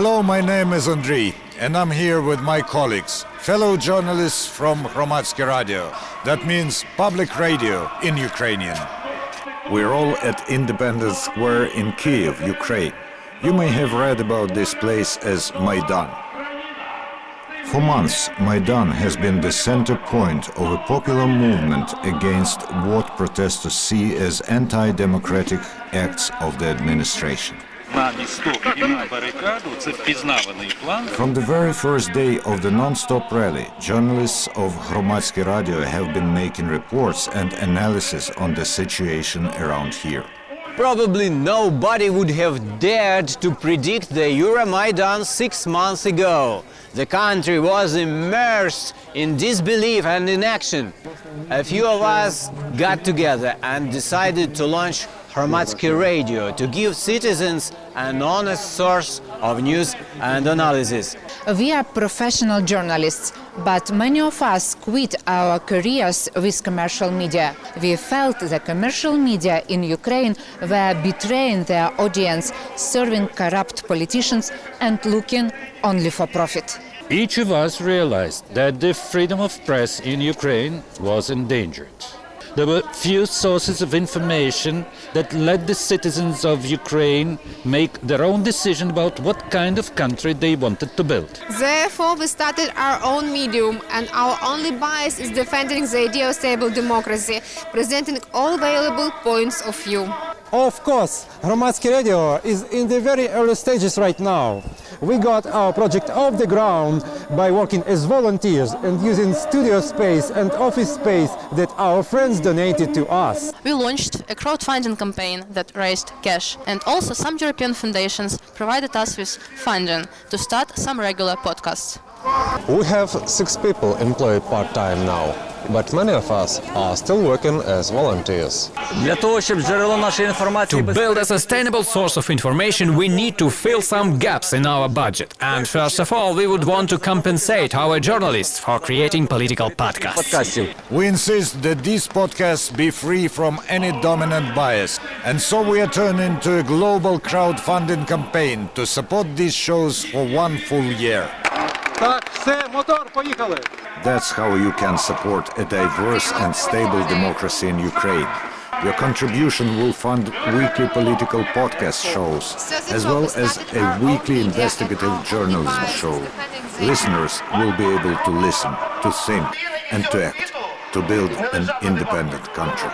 Hello, my name is Andriy, and I'm here with my colleagues, fellow journalists from Hromadske Radio. That means public radio in Ukrainian. We're all at Independence Square in Kyiv, Ukraine. You may have read about this place as Maidan. For months, Maidan has been the center point of a popular movement against what protesters see as anti-democratic acts of the administration. From the very first day of the non-stop rally, journalists of Hromadske Radio have been making reports and analysis on the situation around here. Probably nobody would have dared to predict the Euromaidan 6 months ago. The country was immersed in disbelief and inaction. A few of us got together and decided to launch Hromadske Radio to give citizens an honest source of news and analysis. We are professional journalists, but many of us quit our careers with commercial media. We felt the commercial media in Ukraine were betraying their audience, serving corrupt politicians and looking only for profit. Each of us realized that the freedom of press in Ukraine was endangered. There were few sources of information that let the citizens of Ukraine make their own decision about what kind of country they wanted to build. Therefore, we started our own medium, and our only bias is defending the idea of stable democracy, presenting all available points of view. Of course, Hromadske Radio is in the very early stages right now. We got our project off the ground by working as volunteers and using studio space and office space that our friends donated to us. We launched a crowdfunding campaign that raised cash, and also some European foundations provided us with funding to start some regular podcasts. We have 6 people employed part-time now, but many of us are still working as volunteers. To build a sustainable source of information, we need to fill some gaps in our budget. And first of all, we would want to compensate our journalists for creating political podcasts. We insist that these podcasts be free from any dominant bias, and so we are turning to a global crowdfunding campaign to support these shows for 1 full year. That's how you can support a diverse and stable democracy in Ukraine. Your contribution will fund weekly political podcast shows, as well as a weekly investigative journalism show. Listeners will be able to listen, to think, and to act, to build an independent country.